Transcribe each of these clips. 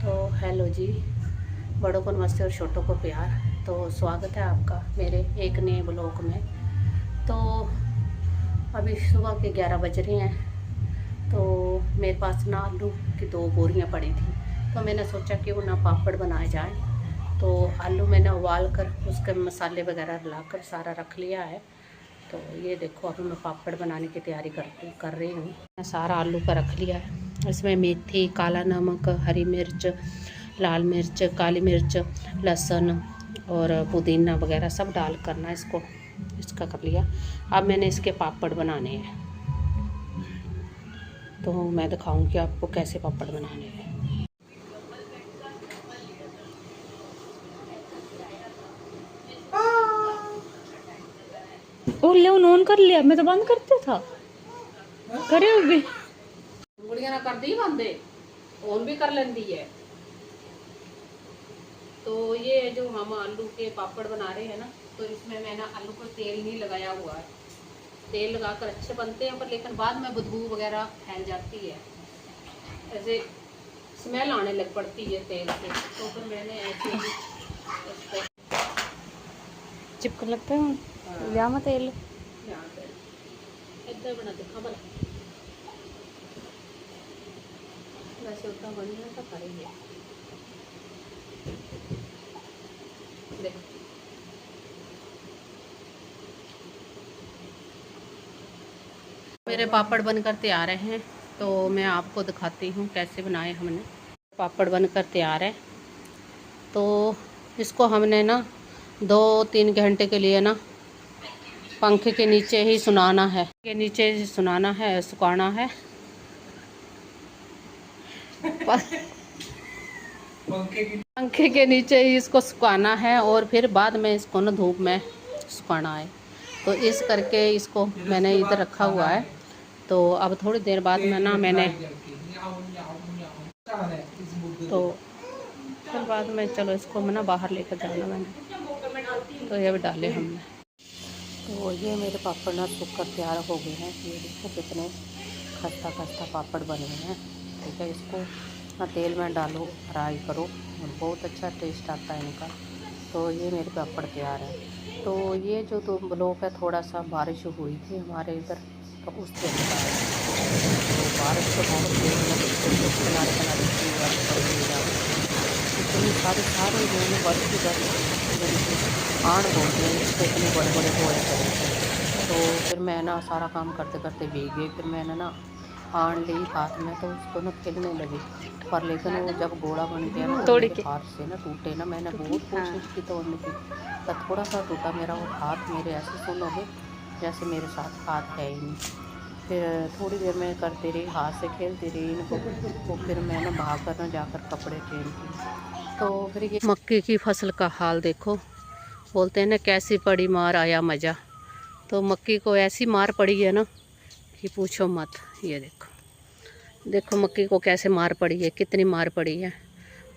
तो हेलो जी, बड़ों को नमस्ते और छोटों को प्यार। तो स्वागत है आपका मेरे एक नए ब्लॉग में। तो अभी सुबह के 11 बज रहे हैं। तो मेरे पास ना आलू की 2 बोरियां पड़ी थी, तो मैंने सोचा कि वो ना पापड़ बनाए जाए। तो आलू मैंने उबाल कर उसके मसाले वगैरह लाकर सारा रख लिया है। तो ये देखो, अभी मैं पापड़ बनाने की तैयारी कर रही हूँ। मैं सारा आलू का रख लिया है। इसमें मेथी, काला नमक, हरी मिर्च, लाल मिर्च, काली मिर्च, लहसुन और पुदीना वगैरह सब डाल करना इसका कर लिया। अब मैंने इसके पापड़ बनाने हैं, तो मैं दिखाऊंगी आपको कैसे पापड़ बनाने हैं। ओ ले ऑन कर लिया, मैं तो बंद करते था। करे होगी गुड़िया ना कर दी बंदे, ऑन भी कर लेंदी है। तो ये जो हम आलू के पापड़ बना रहे हैं ना, तो इसमें मैंने आलू को तेल नहीं लगाया हुआ है। तेल लगाकर अच्छे बनते हैं, पर लेकिन बाद में बदबू वगैरह फैल जाती है, ऐसे स्मेल आने लग पड़ती है तेल से। तो फिर मैंने ऐसे ही इसको चिपकन लगता है लिया मत तेल। यहाँ पे इधर बना देखा भला, वैसे उतना बन गया तो करेंगे। देखो मेरे पापड़ बनकर तैयार हैं, तो मैं आपको दिखाती हूँ कैसे बनाए हमने। पापड़ बनकर तैयार है। तो इसको हमने ना 2-3 घंटे के लिए ना पंखे के नीचे ही सुनाना है, सुखाना है। पंखे के नीचे ही इसको सुखाना है, और फिर बाद में इसको ना धूप में सुखाना है। तो इस करके इसको मैंने इधर रखा हुआ है। तो अब थोड़ी देर बाद में ना मैंने तो फिर बाद में चलो इसको मैं ना बाहर लेकर जाना मैंने, तो ये भी डाले हमने। तो ये मेरे पापड़ ना सूख कर तैयार हो गए हैं। ये देखो कितने खस्ता खस्ता पापड़ बने हैं। ठीक है, इसको ना तेल में डालो, फ्राई करो, और बहुत अच्छा टेस्ट आता है इनका। तो ये मेरे पापड़ तैयार है। तो ये जो 2 ब्लॉक है, थोड़ा सा बारिश हुई थी हमारे इधर, तो उस दिन का है। तो बारिश तो बहुत तेज है, किनारे किनारे इतनी बर्फ पड़ रही है, इतनी सारे मैंने बर्फ की बर्फ आड़ बोलते हैं इसको, इतने बड़े बड़े हुए थे। तो फिर मैं ना सारा काम करते करते भीग गई। फिर मैंने ना आड़ ली हाथ में, तो उसको ना खिलने लगी, पर लेकिन वो जब गोला बन गया ना, तो तोड़ मेरे के हाथ से ना टूटे ना। मैंने बहुत कोशिश की तोड़ने की, पर थोड़ा सा टूटा मेरा वो हाथ। मेरे ऐसे सुनोगे जैसे मेरे साथ हाथ है ही नहीं। फिर थोड़ी देर में करती रही, हाथ से खेलती रही इनको। तो फिर मैं ना भाग कर ना जाकर कपड़े चेंज किए। तो फिर ये मक्के की फसल का हाल देखो। बोलते हैं ना, कैसी पड़ी मार आया मज़ा। तो मक्की को ऐसी मार पड़ी है ना कि पूछो मत। ये देखो, देखो मक्की को कैसे मार पड़ी है, कितनी मार पड़ी है।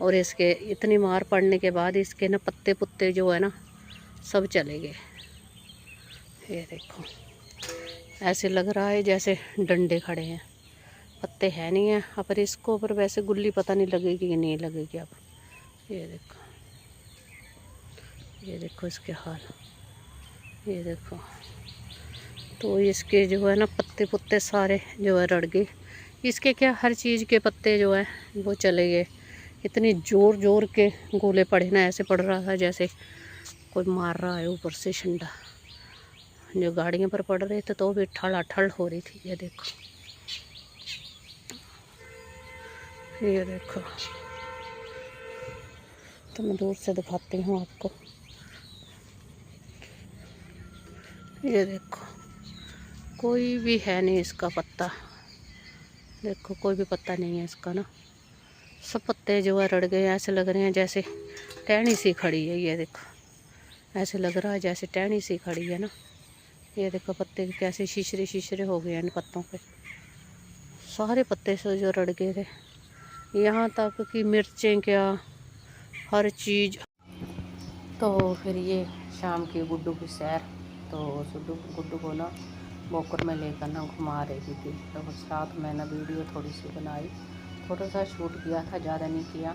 और इसके इतनी मार पड़ने के बाद इसके ना पत्ते पुत्ते जो है ना, सब चले गए। ये देखो, ऐसे लग रहा है जैसे डंडे खड़े हैं, पत्ते हैं नहीं है। अब इसको पर वैसे गुल्ली पता नहीं लगेगी कि नहीं लगेगी अब। ये देखो, ये देखो इसके हाल, ये देखो। तो इसके जो है ना पत्ते पुत्ते सारे जो है रड़ गए। इसके क्या, हर चीज़ के पत्ते जो है वो चले गए। इतनी ज़ोर ज़ोर के गोले पड़े ना, ऐसे पड़ रहा था जैसे कोई मार रहा है ऊपर से ठंडा। जो गाड़ियों पर पड़ रहे थे तो भी ठड़ हो रही थी। ये देखो, ये देखो। तो मैं दूर से दिखाती हूँ आपको। ये देखो, कोई भी है नहीं इसका पत्ता। देखो, कोई भी पत्ता नहीं है इसका ना। सब पत्ते जो है रड़ गए। ऐसे लग रहे हैं जैसे टहनी सी खड़ी है। ये देखो, ऐसे लग रहा है जैसे टहनी सी खड़ी है ना। ये देखो पत्ते कैसे शीशरे शीशरे हो गए हैं इन पत्तों पे। सारे पत्ते से जो रड़ गए थे, यहाँ तक कि मिर्चें क्या, हर चीज़। तो फिर ये शाम की गुड्डू की सैर। तो गुड्डू को ना बोकर में लेकर ना घुमा रही थी। तो साथ में ना वीडियो थोड़ी सी बनाई, थोड़ा सा शूट किया था, ज़्यादा नहीं किया।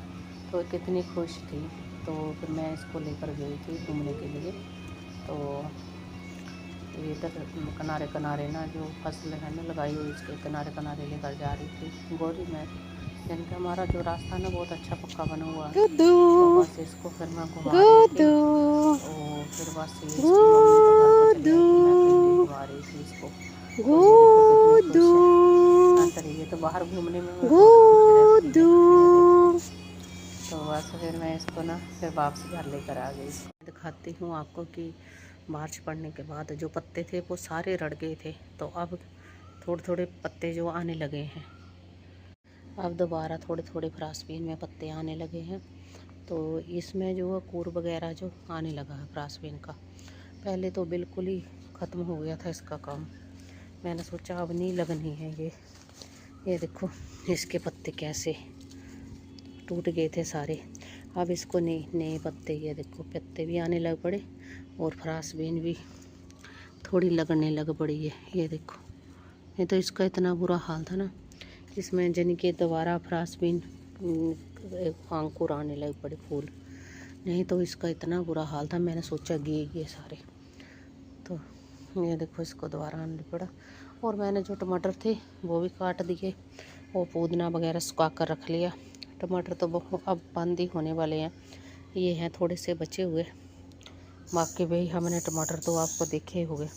तो कितनी खुश थी। तो फिर मैं इसको लेकर गई थी घूमने के लिए। तो ये इधर किनारे किनारे ना जो फसल है ना लगाई हुई, इसके किनारे किनारे लेकर जा रही थी गौरी मैं। यानी कि हमारा जो रास्ता ना बहुत अच्छा पक्का बना हुआ है। तो बस इसको फिर मैं घुमा रही थी। तो फिर बस ये इसकी मम्मी तो घर पर चली आई थी, मैं अकेले घुमा रही थी इसको। तो ये देखो कितनी खुश है। हाँ सर, ये तो बाहर घूमने में मैं बहुत खुश रहती है। ये देखो। तो बस फिर मैं इसको ना फिर वापस घर लेकर आ गई। दिखाती हूँ आपको कि बारिश पड़ने के बाद जो पत्ते थे वो सारे रड़ गए थे। तो अब थोड़े थोड़े पत्ते जो आने लगे हैं, अब दोबारा थोड़े थोड़े फ्रासबीन में पत्ते आने लगे हैं। तो इसमें जो कूर वगैरह जो आने लगा है फ्रासबीन का। पहले तो बिल्कुल ही ख़त्म हो गया था इसका काम। मैंने सोचा अब नहीं लगनी है ये देखो इसके पत्ते कैसे टूट गए थे सारे। अब इसको नए नए पत्ते, ये देखो पत्ते भी आने लग पड़े और फ्रासबीन भी थोड़ी लगने लग पड़ी है। ये देखो, ये तो इसका इतना बुरा हाल था ना, इसमें जन के दोबारा फ्रासबीन अंकुर आने लग पड़े फूल। नहीं तो इसका इतना बुरा हाल था, मैंने सोचा ये सारे। तो ये देखो इसको दोबारा आने पड़ा। और मैंने जो टमाटर थे वो भी काट दिए और पुदीना वगैरह सुखा कर रख लिया। टमाटर तो अब बंद ही होने वाले हैं, ये हैं थोड़े से बचे हुए। बाकी भाई हमने टमाटर तो आपको देखे हुए,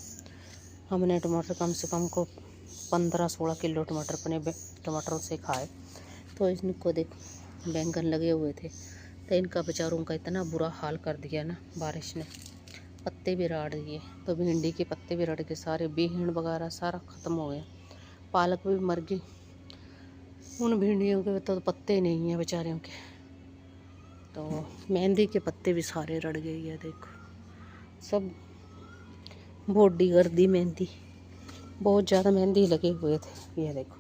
हमने टमाटर कम से कम को 15-16 किलो टमाटर अपने टमाटरों से खाए। तो इनको देखो बैंगन लगे हुए थे, तो इनका बेचारों का इतना बुरा हाल कर दिया ना बारिश ने, पत्ते भी राड़ दिए। तो भिंडी के पत्ते भी रड़ गए सारे, बीहन वगैरह सारा ख़त्म हो गया। पालक भी मर गई, उन भिंडियों के तो पत्ते नहीं हैं बेचारियों के। तो मेहंदी के पत्ते भी सारे रड़ गए। ये देखो सब बॉडी कर दी मेहंदी, बहुत ज़्यादा मेहंदी लगे हुए थे। ये देखो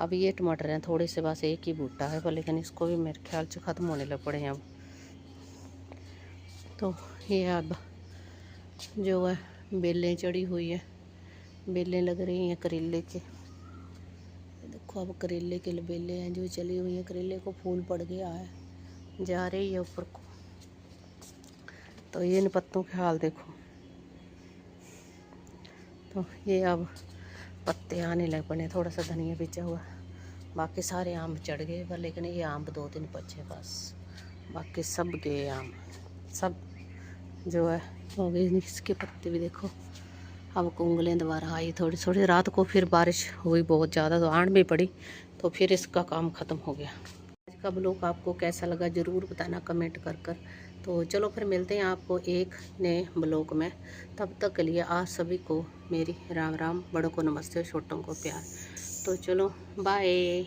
अब ये टमाटर हैं थोड़े से, बस एक ही बूटा है पर, लेकिन इसको भी मेरे ख्याल से ख़त्म होने लग पड़े हैं अब। तो ये अब जो है बेलें चढ़ी हुई है, बेलें लग रही हैं करेले के। देखो अब करेले के बेलें हैं जो चली हुई हैं, करेले को फूल पड़ गया है, जा रही है ऊपर को। तो ये इन पत्तों के हाल देखो। तो ये अब पत्ते आने लग पड़े, थोड़ा सा धनिया बीजा हुआ। बाकी सारे आम चढ़ गए पर, लेकिन ये आम 2-3 बचे बस, बाकी सब गए आम, सब जो है हो गए। इसके पत्ते भी देखो अब कुंगलें दोबारा आई थोड़ी थोड़ी। रात को फिर बारिश हुई बहुत ज़्यादा, तो आड़ भी पड़ी, तो फिर इसका काम ख़त्म हो गया। आज का ब्लॉग आपको कैसा लगा ज़रूर बताना कमेंट कर। तो चलो फिर मिलते हैं आपको एक नए ब्लॉग में। तब तक के लिए आप सभी को मेरी राम राम, बड़ों को नमस्ते, छोटों को प्यार। तो चलो बाय।